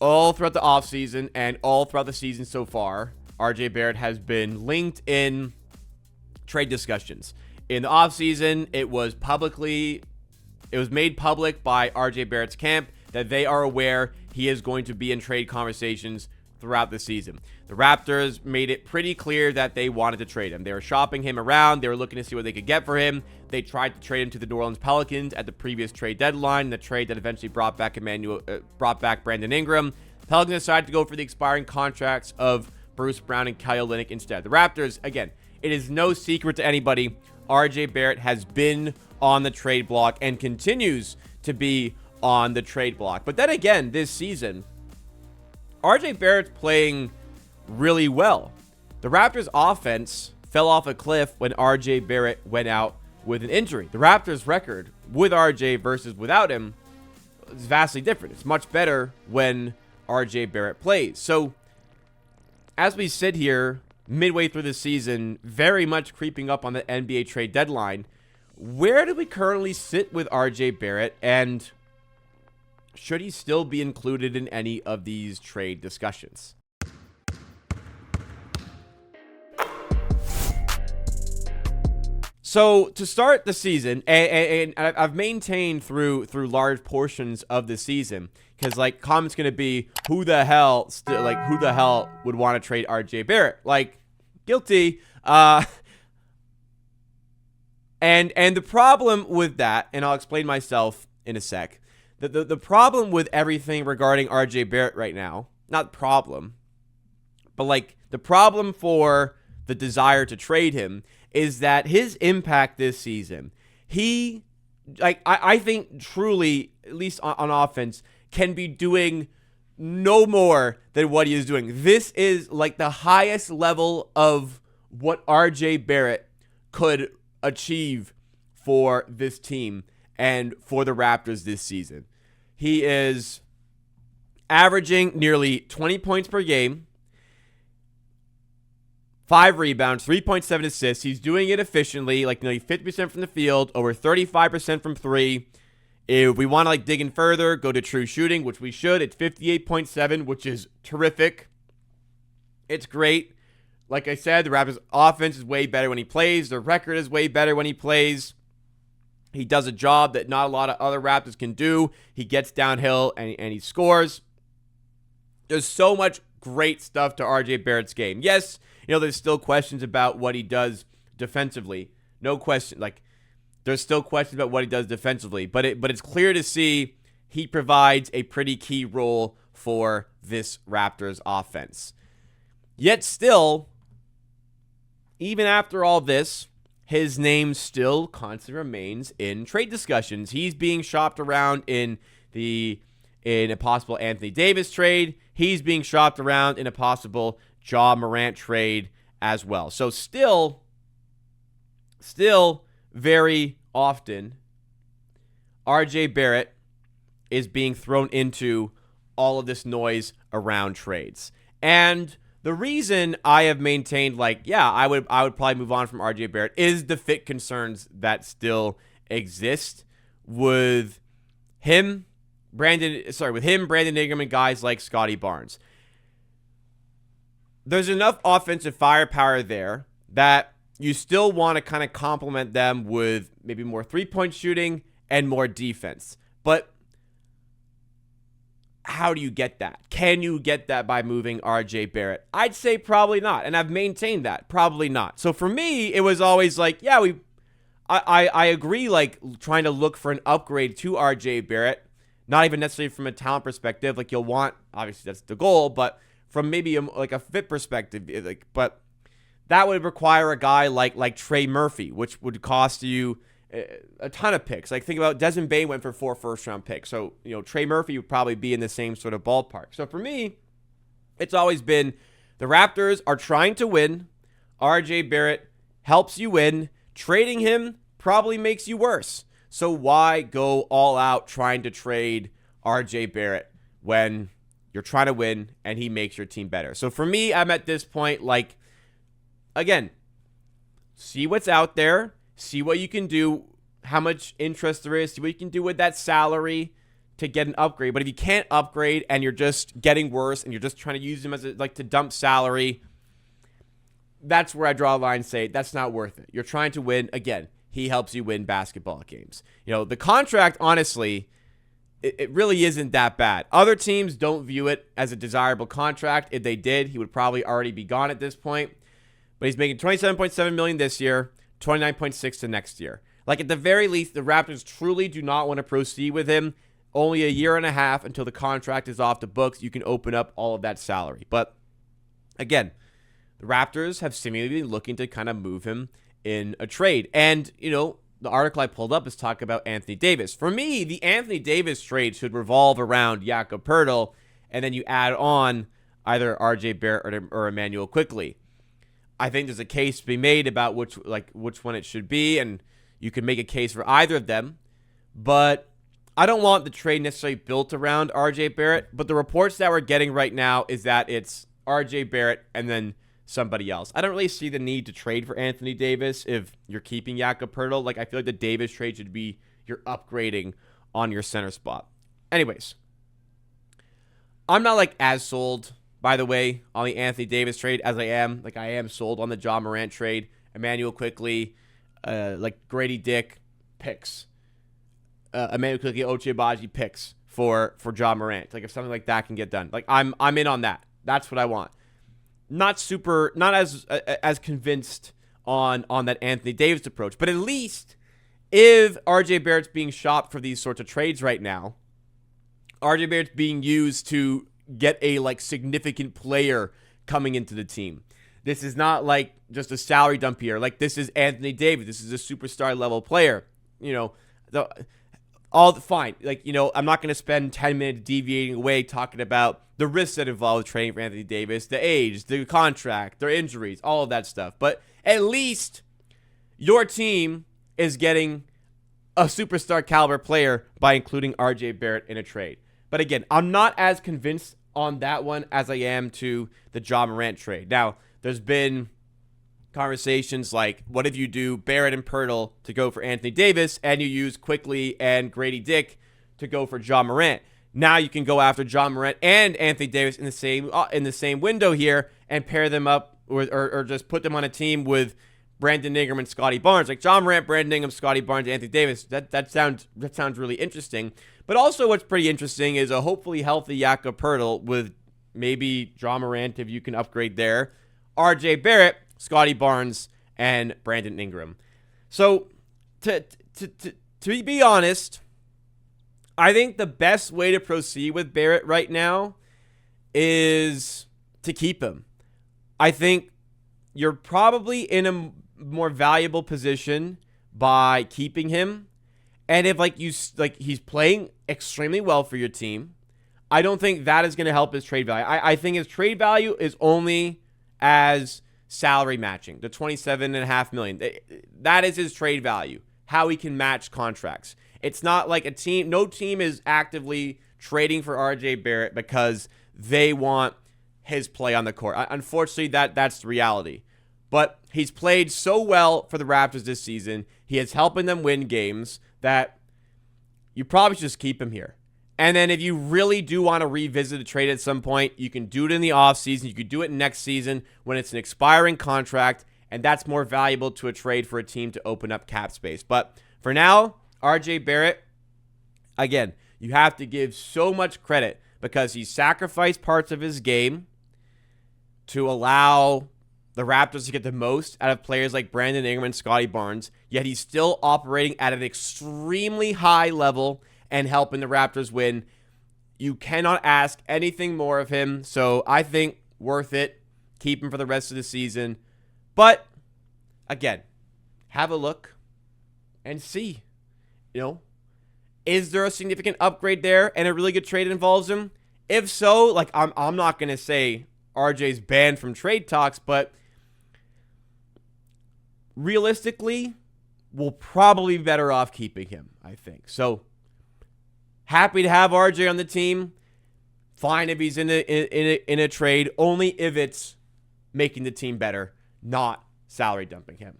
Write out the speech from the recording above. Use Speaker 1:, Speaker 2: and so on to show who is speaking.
Speaker 1: all throughout the offseason and all throughout the season so far, RJ Barrett has been linked in trade discussions. In the offseason, it was made public by RJ Barrett's camp that they are aware he is going to be in trade conversations throughout the season. The Raptors made it pretty clear that they wanted to trade him. They were shopping him around. They were looking to see what they could get for him. They tried to trade him to the New Orleans Pelicans at the previous trade deadline, the trade that eventually brought back Brandon Ingram. The Pelicans decided to go for the expiring contracts of Bruce Brown and Kyle Olynyk instead. The Raptors, again, it is no secret to anybody, RJ Barrett has been on the trade block and continues to be on the trade block. But then again, this season, RJ Barrett's playing really well. The Raptors offense fell off a cliff when RJ Barrett went out with an injury. The Raptors record with RJ versus without him is vastly different. It's much better when RJ Barrett plays. So as we sit here midway through the season, very much creeping up on the NBA trade deadline, where do we currently sit with RJ Barrett, and should he still be included in any of these trade discussions? So to start the season, and I've maintained through large portions of the season, because like comments gonna be, who the hell would want to trade RJ Barrett? Like, guilty. And the problem with that, and I'll explain myself in a sec. The problem with everything regarding RJ Barrett right now, not problem, but like the problem for the desire to trade him is that his impact this season, I think truly, at least on offense, can be doing no more than what he is doing. This is like the highest level of what RJ Barrett could achieve for this team and for the Raptors this season. He is averaging nearly 20 points per game, 5 rebounds, 3.7 assists. He's doing it efficiently, like nearly 50% from the field, over 35% from 3. If we want to dig in further, go to true shooting, which we should. It's 58.7, which is terrific. It's great. Like I said, the Raptors' offense is way better when he plays. Their record is way better when he plays. He does a job that not a lot of other Raptors can do. He gets downhill and he scores. There's so much great stuff to RJ Barrett's game. Yes, there's still questions about what he does defensively. No question. There's still questions about what he does defensively. But it's clear to see he provides a pretty key role for this Raptors offense. Yet still, even after all this, his name still constantly remains in trade discussions. He's being shopped around in a possible Anthony Davis trade. He's being shopped around in a possible Ja Morant trade as well. So still very often, RJ Barrett is being thrown into all of this noise around trades. And the reason I have maintained, I would probably move on from RJ Barrett is the fit concerns that still exist with him, Brandon Ingram, and guys like Scotty Barnes. There's enough offensive firepower there that you still want to kind of complement them with maybe more three-point shooting and more defense. But how do you get that? Can you get that by moving RJ Barrett? I'd say probably not, and I've maintained that. Probably not. So for me, it was always I agree, trying to look for an upgrade to RJ Barrett, not even necessarily from a talent perspective. You'll want, obviously that's the goal, but from maybe a fit perspective, but that would require a guy like Trey Murphy, which would cost you a ton of picks. Think about Desmond Bane went for 4 first-round picks. So, Trey Murphy would probably be in the same sort of ballpark. So for me, it's always been the Raptors are trying to win. RJ Barrett helps you win. Trading him probably makes you worse. So why go all out trying to trade RJ Barrett when you're trying to win and he makes your team better? So for me, I'm at this point, again, see what's out there. See what you can do, how much interest there is, see what you can do with that salary. to get an upgrade. But if you can't upgrade and you're just getting worse and you're just trying to use him as to dump salary, that's where I draw a line and say that's not worth it. You're trying to win. Again, he helps you win basketball games. The contract, honestly, it really isn't that bad. Other teams don't view it as a desirable contract. If they did, he would probably already be gone at this point. But he's making $27.7 million this year, $29.6 to next year. At the very least, the Raptors truly do not want to proceed with him. Only a year and a half until the contract is off the books. You can open up all of that salary. But again, the Raptors have seemingly been looking to kind of move him in a trade. And, the article I pulled up is talking about Anthony Davis. For me, the Anthony Davis trade should revolve around Jakob Poeltl, and then you add on either RJ Barrett or Emmanuel Quickley. I think there's a case to be made about which one it should be, and you can make a case for either of them. But I don't want the trade necessarily built around RJ Barrett, but the reports that we're getting right now is that it's RJ Barrett and then somebody else. I don't really see the need to trade for Anthony Davis if you're keeping Jakob Poeltl. I feel like the Davis trade should be you're upgrading on your center spot. Anyways, I'm not as sold, by the way, on the Anthony Davis trade as I am. I am sold on the Ja Morant trade. Emmanuel Quickley, Grady Dick picks. Emmanuel Quickley, Ochai Agbaji picks for Ja Morant. If something like that can get done. I'm in on that. That's what I want. Not as convinced on that Anthony Davis approach. But at least if RJ Barrett's being shopped for these sorts of trades right now, RJ Barrett's being used to get a significant player coming into the team. This is not just a salary dump here. This is Anthony Davis. This is a superstar level player. Fine. I'm not going to spend 10 minutes deviating away talking about the risks that involve with trading for Anthony Davis, the age, the contract, their injuries, all of that stuff. But at least your team is getting a superstar caliber player by including RJ Barrett in a trade. But again, I'm not as convinced on that one as I am to the Ja Morant trade. Now, there's been conversations what if you do Barrett and Poeltl to go for Anthony Davis and you use Quickley and Grady Dick to go for Ja Morant? Now you can go after Ja Morant and Anthony Davis in the same window here and pair them up or just put them on a team with Brandon Ingram and Scotty Barnes. Ja Morant, Brandon Ingram, Scotty Barnes, Anthony Davis. That sounds really interesting. But also what's pretty interesting is a hopefully healthy Jakob Poeltl with maybe Ja Morant if you can upgrade there, RJ Barrett, Scotty Barnes, and Brandon Ingram. So to be honest, I think the best way to proceed with Barrett right now is to keep him. I think you're probably in a more valuable position by keeping him. And if he's playing extremely well for your team, I don't think that is going to help his trade value. I think his trade value is only as salary matching, the $27.5 million. That is his trade value, how he can match contracts. It's not like no team is actively trading for RJ Barrett because they want his play on the court. Unfortunately, that's the reality. But he's played so well for the Raptors this season. He is helping them win games that you probably should just keep him here. And then if you really do want to revisit a trade at some point, you can do it in the offseason. You could do it next season when it's an expiring contract, and that's more valuable to a trade for a team to open up cap space. But for now, RJ Barrett, again, you have to give so much credit because he sacrificed parts of his game to allow the Raptors to get the most out of players like Brandon Ingram and Scotty Barnes, yet he's still operating at an extremely high level and helping the Raptors win. You cannot ask anything more of him, so I think worth it. Keep him for the rest of the season. But, again, have a look and see. Is there a significant upgrade there and a really good trade involves him? If so, I'm not going to say RJ's banned from trade talks, but realistically, we'll probably be better off keeping him, I think. So, happy to have RJ on the team. Fine if he's in a trade, only if it's making the team better, not salary dumping him.